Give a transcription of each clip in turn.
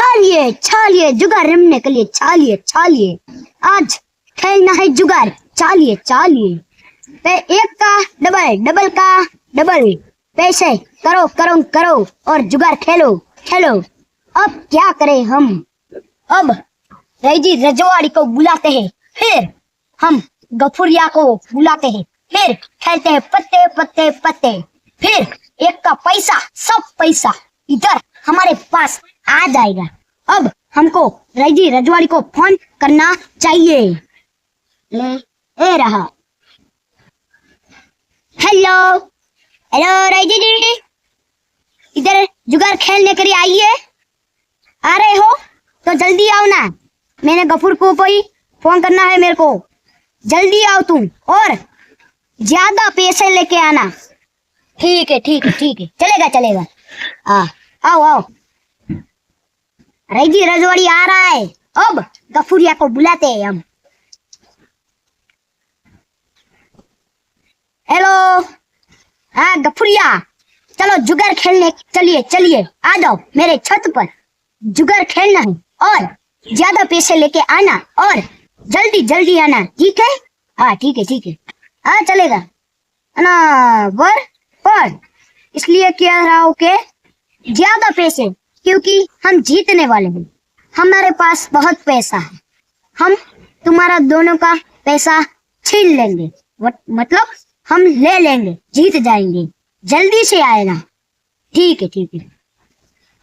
छालिए जुगाड़ रमने के लिए छालिए आज खेलना है जुगाड़ छालिए पे एक का डबल का डबल पैसे करो और जुगाड़ खेलो अब क्या करें हम। अब रईजी रजवाड़ी को बुलाते हैं, फिर हम गफुरिया को बुलाते हैं, फिर खेलते हैं पत्ते, फिर एक का पैसा सब पैसा इधर हमारे पास आ जाएगा। अब हमको रईजी रजवाड़ी को फोन करना चाहिए। ले रहा। हेलो रईजी जी, इधर जुगाड़ खेलने के लिए आइए। आ रहे हो तो जल्दी आओ ना, मैंने गफूर को कोई फोन करना है मेरे को। जल्दी आओ तुम और ज्यादा पैसे लेके आना। ठीक है चलेगा। आओ रईजी रजवाड़ी आ रहा है। अब गफूरिया को बुलाते हैं हम। हेलो, हाँ गफूरिया, चलो जुगाड़ खेलने चलिए आ जाओ मेरे छत पर। जुगाड़ खेलना है और ज्यादा पैसे लेके आना और जल्दी आना, ठीक है? हाँ ठीक है। हाँ चलेगा ना। पर इसलिए कह रहा हूँ कि ज्यादा पैसे, क्योंकि हम जीतने वाले हैं। हमारे पास बहुत पैसा है, हम तुम्हारा दोनों का पैसा छीन लेंगे, मतलब हम ले लेंगे, जीत जाएंगे। जल्दी से आएगा। ठीक है।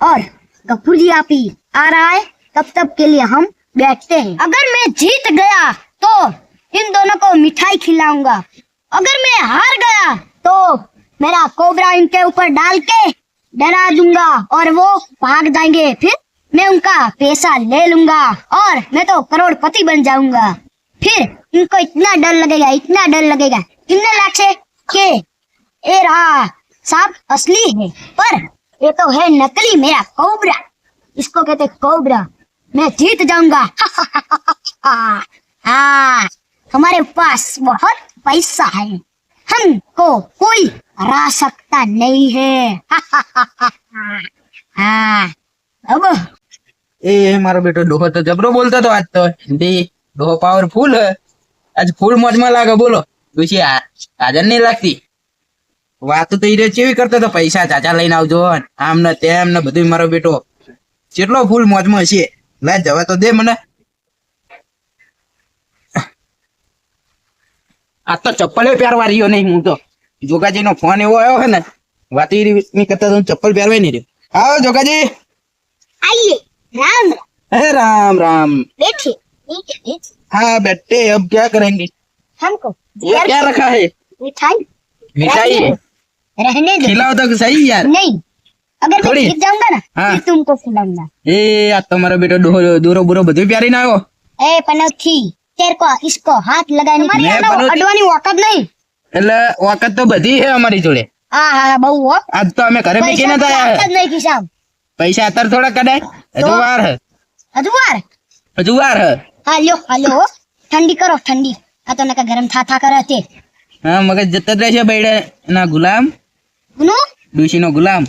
और गफूर जी आप ही आ रहा है, तब के लिए हम बैठते हैं। अगर मैं जीत गया तो इन दोनों को मिठाई खिलाऊंगा, अगर मैं हार गया तो मेरा कोबरा इनके ऊपर डाल के डरा दूंगा और वो भाग जाएंगे। फिर मैं उनका पैसा ले लूंगा और मैं तो करोड़पति बन जाऊंगा। फिर इनको इतना डर लगेगा इतने लाख से के ये रहा सांप असली है, पर ये तो है नकली मेरा कोबरा। इसको कहते कोबरा। मैं जीत जाऊंगा। हाँ, हमारे पास बहुत पैसा है, हमको कोई हरा सकता नहीं है। हाँ, अब मारो बेटो डोहो तो जबरो बोलता तो आज तो हिंदी डोहो पावरफुल है। आज फूल मौज में लागे बोलो दूसरी आजन नहीं लगती। વાત તો ઈ ચેવી કરતો તો પૈસા ચાચા લઈને આવજો આમ ને તેમ ને બધું। મારો બેટો કેટલો ફૂલ મોજમાં છે, લે જવા તો દે મને। આ તો ચપ્પલ પહેરવા રહ્યો નહીં હું તો। જોગાજી નો ફોન એવો આવ્યો છે ને, વાત ઈ કરતા તો ચપ્પલ પહેરવાય નહીં રહ્યો। આવો જોગાજી। आइए। राम राम। बैठिए। हाँ बैठे, अब क्या करेंगे? हमको ये क्या रखा है? मिठाई रहने दो। खिलाओ तो सही यार। नहीं, अगर मैं जीत जाऊंगा ना हाँ। फिर तुमको खिलाऊंगा। आ तुम्हारा बेटा दूरो बुरो બધું प्यारी ना हो। ए पनौती, तेरे को इसको हाथ लगाने की अडवानी वक्त नहीं। એટલે વખત તો બધી છે અમારી જોડે। હા બહુ હો। આજ તો અમે ઘરે મૂકીને તો આયા। નહીં ખિસાબ પૈસા અત્યારે થોડા કઢાય, હજુ વાર હે। હજુ વાર હે। હાલો ठंडी करो ठंडी। आ तो नका गरम था करे ते। हाँ मगज जत रहे बैठे ना गुलाम डूसी नो गुलाम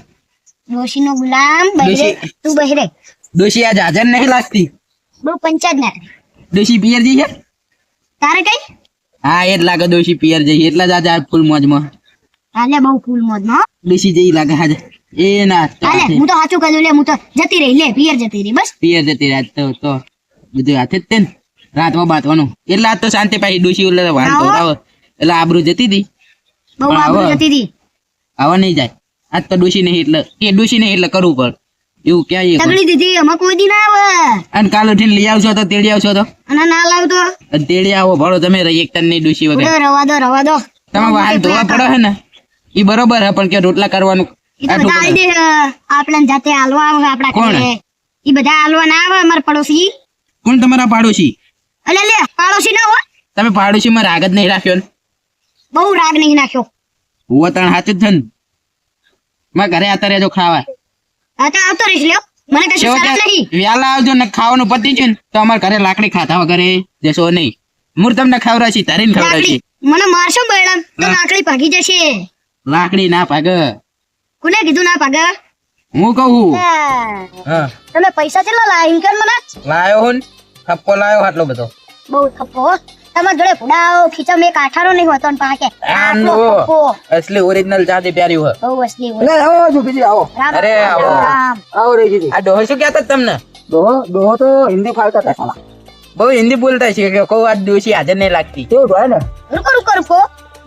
बहिरे तू बहिरे डूसी आज हाजर नहीं लगती। बहू पंचायत ना डूसी पियर जी है तारे कई। हाँ ये लागे डूसी पियर जी એટલે જ આજે ફૂલ મોજમાં। આલે બહુ ફૂલ મોજમાં ડૂસી જેઈ લાગે આજે। એ ના આલે હું તો સાચું કહું લે, હું તો જતી રહી લે પિયર જતી રહી બસ। પિયર જતી રાત તો બધું હાથે જ તે રાતમાં બાતવાનું એટલે આજ તો શાંતિ પાછી ડૂસી એટલે વાળ ધોરાવ એટલે આબરૂ જતી હતી, બહુ આબરૂ જતી હતી। આવા નહીં જાય આજ તો ડૂસી નહીં એટલે કરવું પડ એવું ક્યાં એ તગડી દીધી અમે કોઈ દી ના આવે। અને કાલ ઉઠીને લઈ આવશો તો તેડી આવશો તો અને ના લાવતો તેડી આવો ભળો તમે રહી એક તન ની ડૂસી વગર। રવા દો તમે વાહન ધોવા પડે છે ને ઈ બરોબર હે, પણ કે રોટલા કરવાનું આપણે જાતે હાલવા આવે આપડા ઘરે। ઈ બધા હાલવા ના આવે અમારા પડોશી। કોણ તમારા પાડોશી? અલે લે પાડોશી ના હોય તમે પાડોશી માં રાગ જ નહીં રાખ્યો ને? બહુ રાગ નહીં નાખ્યો। હું તણ હાથ જ છે ને, મારા ઘરે આતા રહેજો ખાવા। આ તો આવતો રહીશ લ્યો, મને કશું શરત નહીં। વેલા આવજો ને ખાવાનું પતી છે ને તો અમારા ઘરે લાકડી ખાતા વગર જશો નહીં। મુર તમને ખવડાવશી તારીને ખવડાવશી। મને મારશો બેડમ તો લાકડી ભાગી જશે। લાકડી ના ભાગે। કોને કીધું ના ભાગે? હું કહું હા. હા તમે પૈસા કેટલા લાયા એમ કે મને લાયો હું થપ્પો લાયો આટલો બધો બહુ થપ્પો હો. તમારા જોડે ભુડાઓ ખીચામાં એક આઠારો નહીં હોતો ને પાકે આમ આટલો નો. થપ્પો. અસલી ઓરિજિનલ ચાંદી પ્યારી હોય બહુ અસલી હોય. એટલે આવો જોગીજી આવો રામ અરે, રામ આવો. રામ. આવો રેજીજી આ ડોહો શું કહેતા તમને ડોહો તો હિન્દી ફાલતા હતા સાલા. બહુ હિન્દી બોલતા છે કે કહું આજ દિવસી હાજર નહીં લાગતી કેવું હોય ને रुको रुको रुको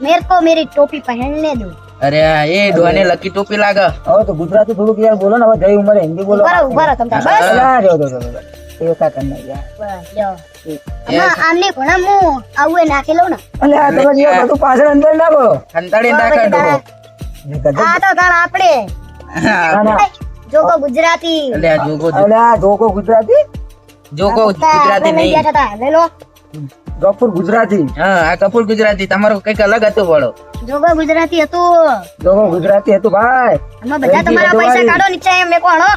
मेरे को मेरी टोपी पहनने दो. અરે એ ડોહાને લકી ટોપી લાગે હવે તો ગુજરાતી થોડુંક યાર બોલો ને હવે જઈ ઉંમરે હિન્દી બોલો ઉભા રહો તમ તાર. બસ અલા, જો, જો, જો, જો. એ કા કરને યાર બસ લ્યો. આમાં આમને ઘણા હું આવું એ નાખી લઉં ને અલે આ તમે જે બધું પાછળ અંદર નાખો અંતાડી નાખે ડોહો એ ગજબ. આ તો તાણ આપણે ના, ના. જોકો ગુજરાતી એટલે આ જોગો અલે આ જોકો ગુજરાતી જોગો ગુજરાતી આપણે લઈ નહીં ગયા હતા. લઈ લો જોકપુર ગુજરાતી હા આ કપૂર ગુજરાતી તમારું કઈક અલગ હતું બોલો જોકો ગુજરાતી હતું. જોકો ગુજરાતી હતું ભાઈ આમાં બધા તમારા રહીજી પૈસા રજવાડી. કાઢો નીચે એમ મેકો હણો.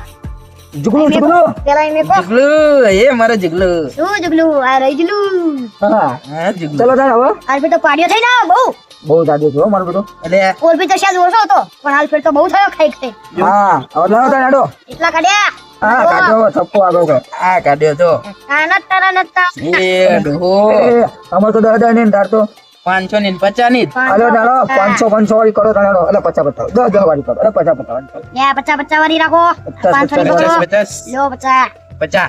જુગલું જુગલું પેલા એમ મેકો. જુગલું એ મારો જુગલું શું જુગલું આ રહીજલું. હા હા જુગલું ચલો તાર હવે હાલ ફેર તો પાડ્યો થઈ ના બહુ. બહુ જાડો છો મારો બેટો એટલે ઓર ભી તો શાયદ ઓછો હતો પણ હાલ ફેર તો બહુ થયો ખાઈ ખાઈ. હા હવે લાવો તાર આડો એટલા કાઢ્યા. હા કાઢો હવે થપ્પો આગળ કરો. આ કાઢ્યો તો આ નત્તા નત્તા. એ ડોહો એ અમાર તો દાદા ને તાર તો 500 ની 50 ની હાલો ચાલો 500 વાળી કરો તારો એટલે 50 10 વાળી કરો એટલે 50 યા 50 વાળી રાખો. 500 ની 50 કરો. 50 લો 50. 50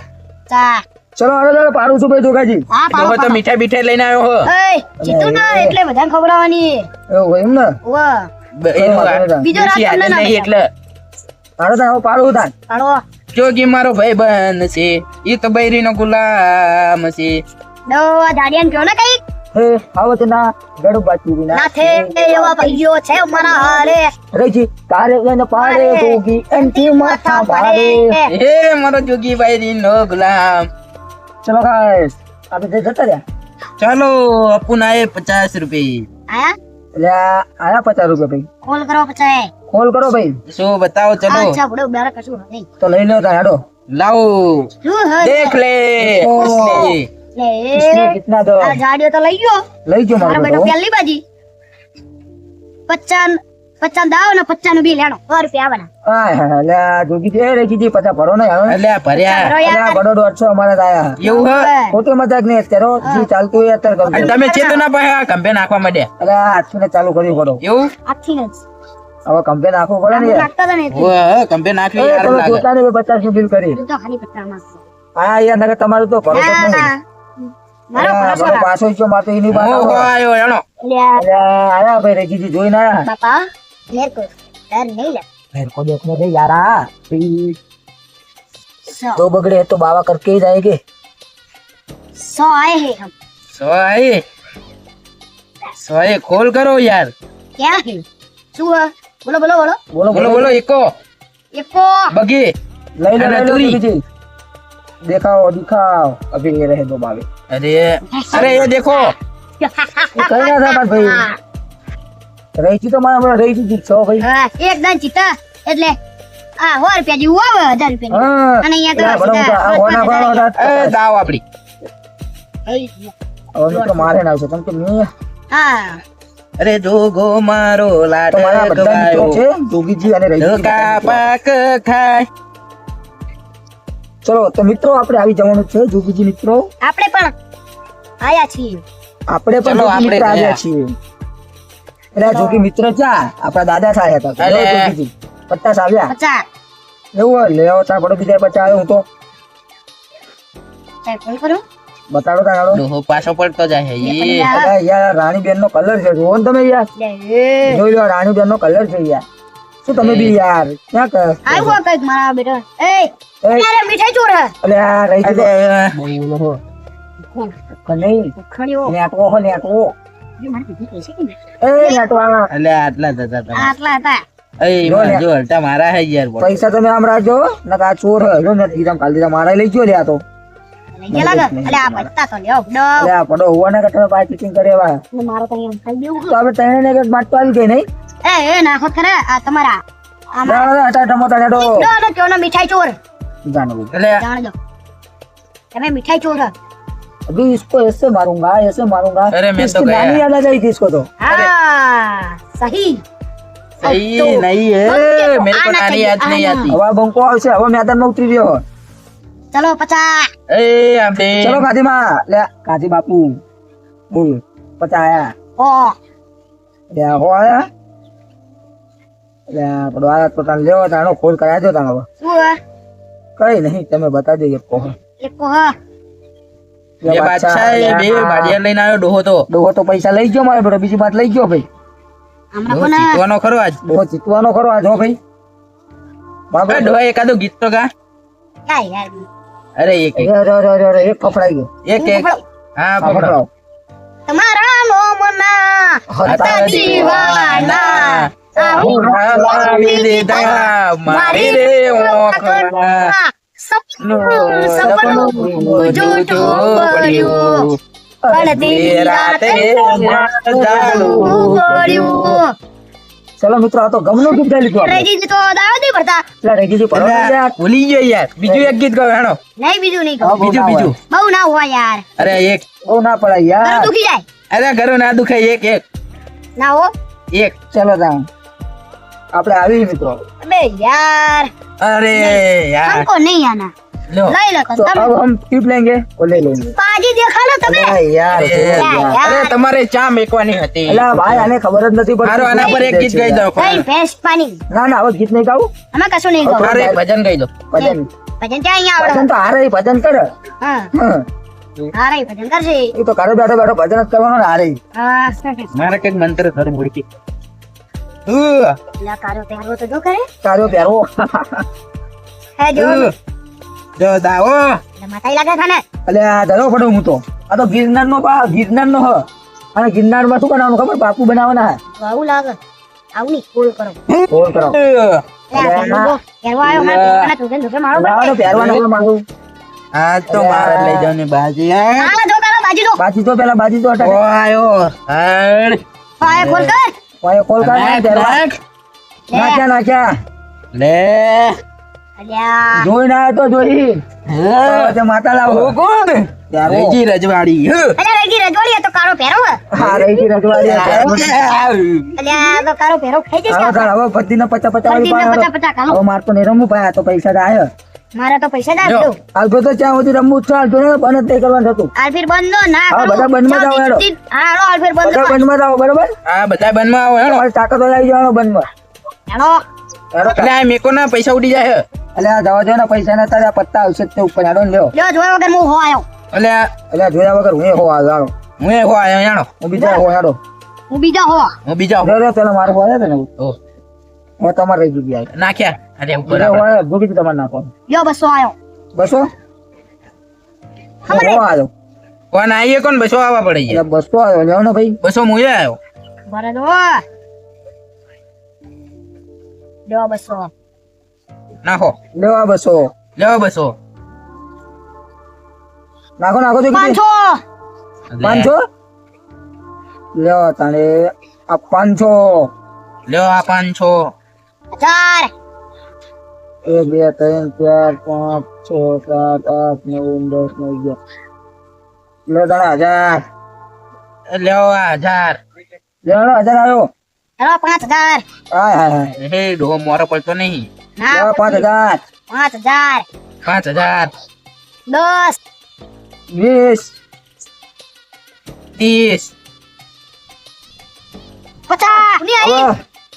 ચા. ચલો હાલો ચાલો પારું છું ભાઈ જોગાજી હા ડોહો પાડો તો મીઠાઈ બીઠાઈ લઈને આવ્યો હો એય જીતું ના એટલે બધાને ખવડાવવાની. એવું હોય એમ ને વાહ એનું બીજો દેશી રાત હાજર તમને નહીં એટલે હાલો તાર હવે પારું તાર પાડો. જોગી મારો ભાઈ બન છે ઈ તો બૈરીનો ગુલામ છે દો આ દાડિયાને કહો ને કઈક. હે આવત ના ગડુ બાચી વિના ના થે એવા ભાઈઓ છે મારા હારે. રેજી તારે એને પાડે જોગી એનથી માથા ભારે એ મારો જોગી બૈરીનો ગુલામ ચલો ગાઈસ આપણે જતા રહ્યા ચાલો અપુન આયે 50 રૂપિયા આયા એટલે આયા 50 રૂપિયા ભાઈ કોલ કરો પછી. કોલ કરો ભાઈ શું બતાવો ચલો અચ્છા બડો બેરા કશું નહીં. તો લઈ લો તાર હાડો લાવો શું હે? દેખ લે ઓ. અસલી. લે इसने कितना दो આ જાડિયો તો લઈ ગયો. લઈ જો મારા મારો બેટો બેટો પહેલી બાજી 50 દાવ ને 50 નું બી લેણો 100 રૂપિયા આવવાના. હા હા એટલે આ જોગી દે રેજી જી 50 ભરો ને હવે એટલે આ ભર્યા ભરો એટલે આ યાર. બડો 150 અમારા આયા એવું હે ખોટી મજાક નહીં અત્યારે હો. જી ચાલતું હોય અત્યારે અને કરજો તમે ચેતો ના પાડ્યા આ કંપે નાખવા માંડ્યા એટલે આ હાથને ચાલુ કરવું પડો એવું આથી જ. હવે કંપે નાખવું પડે ને યાર. નાખતા હતા ને એટલે. ઓહ, કંપે નાખવી એ યાર તમે લાગે જોતા નહીં 50 નું બિલ કરી હું તો ખાલી પટ્ટા નાખું. હા યાર નકર તમારું તો ભરોસો જ નહીં ના. મારો અલ્યા, ભરોસો બધો રાખ. પાછો ઈચ્છો મારતો એની વાત મોકો આવો. આયો એનો લ્યા, અલ્યા, આયા ભાઈ રેજીજી જોઈને આયા બાપા મેરે को डर नहीं लगता. मेरे को देखने दे यार आ सौ दो बगड़े हैं तो बाबा करके ही जाएंगे 100 आए हैं हम. સોએ ખોલ કરો યાર क्या है શું હે? બોલો બોલો બોલો. बोलो બોલો બોલો એકો એકો બગી लई लो अरे, लई लो तुरी। जी दिखाओ दिखाओ अभी ये रहे दो बाबे અરે ये देखो ये कहीं ना था बात भाई रही थी तो मारा रही थी सौ भाई હા એક દાન ચીતા એટલે આ 100 રૂપિયા જેવું આવે 1000 રૂપિયા हाँ અને અહીંયા તો यार, बड़ा सीधा मोटा, होना बड़ा होना એ દાવ આપડી और मित्र मारे ना उसे तुम तो नहीं હા અરે જોગો મારો લાડ तो मारा बड़ा मित्रों ગવાયો छे जोगी जी અને રહી ધોકા પાક ખાય ચલો તો મિત્રો આપણે આવી જવાનું છે જોગીજી મિત્રો આપણે પણ આયા છીએ. આપણે પણ ચલો, જોગી આપણે મિત્ર આવ્યા ગયા. છીએ એટલે આ જોગી મિત્ર ક્યાં આપણા દાદા થાય હતા અરે. જો જોગીજી 50 આવ્યા 50 એવું હોય લેવો ચા પડો બીજા 50 આવ્યો હું તો ચાલ ફોન કરું. બતાડો તારો ડોહો પાછો પડતો જાય છે ઈ અરે યાર રાણી બેન નો કલર છે જોવો ને તમે યાર લે જોઈ લો રાણી બેન નો કલર છે યાર શું તમે બી યાર ક્યાં કર આવ્યો કઈક મારા બેટા. એ એ. અરે મીઠાઈ ચોર હે. અલે આ રહી ગયો અરે, બોલો હો કોણ? કનઈ ખડ્યો. નેટવો હો નેટવો એ મારી દીદી પૈસે કે નહીં? એ નેટવા એટલે આટલા જ હતા તમે આટલા હતા. એ જો ને. જો હલટા મારા હે યાર બોલો. પૈસા તમે આમ રાખજો નકા આ ચોર હે જો ને દીધા કાલ દીધા મારા લઈ ગયો લે આ તો લઈ ગયા લાગે. અલે આ પત્તા તો લ્યો ડો. અલે આ પડો હોવા ના તમે બાય ચીટિંગ કરે એવા ને મારો તો અહીંયા ખાઈ દેવું. તો હવે તને ને એક માટો આવી ગઈ નહીં એ નાખો ખરે આ તમારા આમાં ના હટા ટમોટા નેટો ડો ને ત્યોનો મીઠાઈ ચોર જાનો એટલે જાણ દો. તમે મીઠાઈ ચોર હે. अभी इसको ऐसे मारूंगा ऐसे मारूंगा अरे मैं तो इसकी गया। नानी याद आ जाएगी इसको तो હા સહી नहीं नहीं है मेरे को नानी याद नहीं आती હવે બંકો આવશે હવે મેદાનમાં ઉતરી રહ્યો चलो 50 ए आमटे ચલો ગાંધીમાં લે ગાંધી બાપુ બોલ 50 આયા ओ લે હો આયા લે પડો આયા તો તાન લેવો તાનો ફોન કરાય દો તાનો શું હે? કઈ નહીં તમે બતા દેજો કોહ એક કો હા ये बादशाह ये बे बाडिया લઈને આવ્યો ડોહો તો ડોહો તો પૈસા લઈ ગયો મારે બેટો બીજી વાત લઈ ગયો ભાઈ હમણાં ડોહો કોને જીતવાનો ખરો આજ ડોહો જીતવાનો ખરો આ જો ભાઈ એ ડોહો એકાદું ગીત તો ગા કાઈ યાર અરે એક એક એક ફફડાઈ ગયો એક એક હા હા, પકડો ફફડાવો. તમારા મોમના હતા દીવાના મારી દીધા મારી રે ઓખના સપનું જૂઠું પડ્યું પડતી રાતે જાણવું પડ્યું ચલો મિત્રો આ તો ગમનું ગીત ગાઈ લીધું આપણે. રેજી તો દાવ દે પડતા એટલે રેગીજી પડો ને યાર. ભૂલી ગયો યાર બીજું એક ગીત ગાવ હેણો નહીં બીજું નહીં હા, કહું બહુ ના બીજું હોય. બહુ ના હોય યાર અરે એક બહુ ના પડાય ઘર યાર દુખી જાય અરે ઘરો ના દુખે એક એક ના હો એક ચલો તાણ આપણે આવી મિત્રો અબે યાર અરે યાર हमको नहीं आना લો લઈ લો તો તમે अब हम क्लिप लेंगे वो ले लेंगे પાજી દેખાડો તમે अरे यार યાર. અરે તમારે ચા મેકવાની હતી અલા ભાઈ આને ખબર જ નથી પડતી. મારો આના પર એક ગીત ગાઈ દો કઈ ભેંસ પાણી ના ના હવે ગીત નહીં ગાવું અમે કશું નહીં કહું અરે ભજન ગાઈ દો ભજન ભજન ક્યાં અહીંયા ભજન આવડે તો હારે ભજન કર હા હા. હારે ભજન કરશે એ તો ઘરે બેઠો બેઠો ભજન જ કરવાનું ને હારે હા મારે કઈક મંત્ર થર મુડકી લા કારો પહેરવો તો જો કરે તારો પહેરવો હે જો જો દાવો એટલે માતાઈ લાગે છે ને એટલે આ ધરો પડો હું તો આ તો ગિરનાર નો ગિરનાર નો હ અને ગિરનાર માં શું બનાવવાનું ખબર બાપુ બનાવવાના હે આવું લાગે આવું નહીં કોલ કરો ફોન કરો પહેરવો આવ્યો મારે તું ધોકે મારો બનાવવાનો પહેરવાનો માંગુ આ તો મારે લઈ જાવ ને બાજી હા જો કરો બાજુ જો બાજી તો પેલા બાજી તો ઓ અટક આયો હડ પાય ખોલ કર ઓય કોલ કર ને પહેરવા નાખ્યા નાખ્યા લે અલ્યા જોઈ ના તો જોઈ તે માતા લાવો કોણ ત્યારે રેજી રજવાડી અલ્યા રેગી રજવાડી તો કારો પહેરો હે. હા રહી ગઈ રજવાડી અલ્યા તો કારો પહેરો ખાઈ જશે હવે તાર હવે પતિ ને 50 50 વાળી પતિને પાડો. 50 કાલો હવે માર તો નહીં રમવું ભાઈ આ તો પૈસા તો આયો મારે તો પૈસા જ જો. આપજો હાલ તો ત્યાં સુધી રમવું જ છે હાલ તો ને બંધ જ નહીં કરવાનું થતું આલફીર બંધો ના હા, બધા બંધમાં જાઓ હેડો. હા હાલો આલફીર બંધ બધા બંધમાં જાઓ બરોબર આ બધા બંધમાં આવો હેણો તમારી તાકાત હોય આવી જવાનો બંધમાં હેલો હેડો. એટલે આ મેકો ના પૈસા ઉડી જાય એટલે આ જવા દો ને પૈસા ના તારે આ પત્તા આવશે જ તે ઉપર હેડો ને લ્યો જો જોયો વગર હું હો આવ્યો એટલે એટલે આ જોયા વગર હું હો આવ્યો હાલો. હું એ હો આયો હેણો હું બીજા હો હેડો હું બીજા હો હું બીજા જો જો પેલા મારું હો આવ્યો હતો ને ઓ હું તમારે રહી ગઈ આવી નાખ્યા અરે ઉપર બીજા હો આવ્યો ભૂકી દીધું તમારે નાખવાનું યો બસો આવ્યો બસો ખબર હો આવ્યો કોણ આવીએ કોણ બસો આવવા પડે છે એટલે બસો આવ્યો લેવો ને ભાઈ બસો મુએ આવ્યો બરે દો યો બસો નાખો લેવા બસો લેવો બસો નાખો નાખો તો કીધી. 500 500 લેવા તાણે આ 500 લેવો આ 500 4 1 2 3 4 5 6 7 8 9 10 11 લે તાણા 1000 લેવો આ 1000 લેવાનો 1000 આવ્યો હેલો 5000 હાય હાય હાય હે ડો મોરો પડતો નહીં ના લેવા 5000 5000 5000 10 20 30 50 ની હવે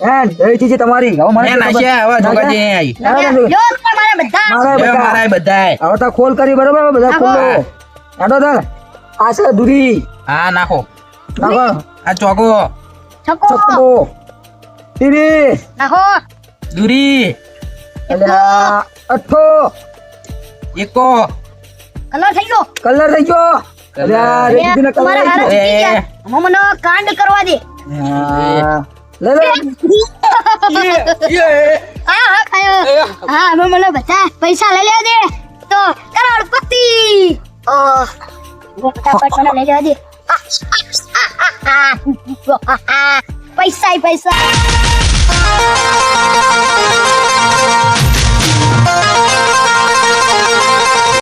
આવી એ ચીજી તમારી હવે મને એ નાખ્યા હવે જોગાજી આવી યો તમારે બધા મારા લેવો બધા મારા બધાય હવે તો ખોલ કરી બરોબર હવે બધા નાખો. ખોલો હેડો તાર આ છે દૂરી હા નાખો નાખો આ ચોકો છકો ચપ્પો ટીવી નાખો દૂરી એટલે આ અઠ્ઠો એકો કલર થઈ ગયો કલર થઈ ગયો એટલે આ રેતીનો કલર તમારા હારા થઈ ચૂકી ગયા. હવે મને કાંડ કરવા દે ગયો લે લે હા હા ખાયો હા હવે મને બધા પૈસા લઈ લેવા દે તો કરોડપતિ ફટાફટ મને લઈ લેવા દે પૈસા પૈસા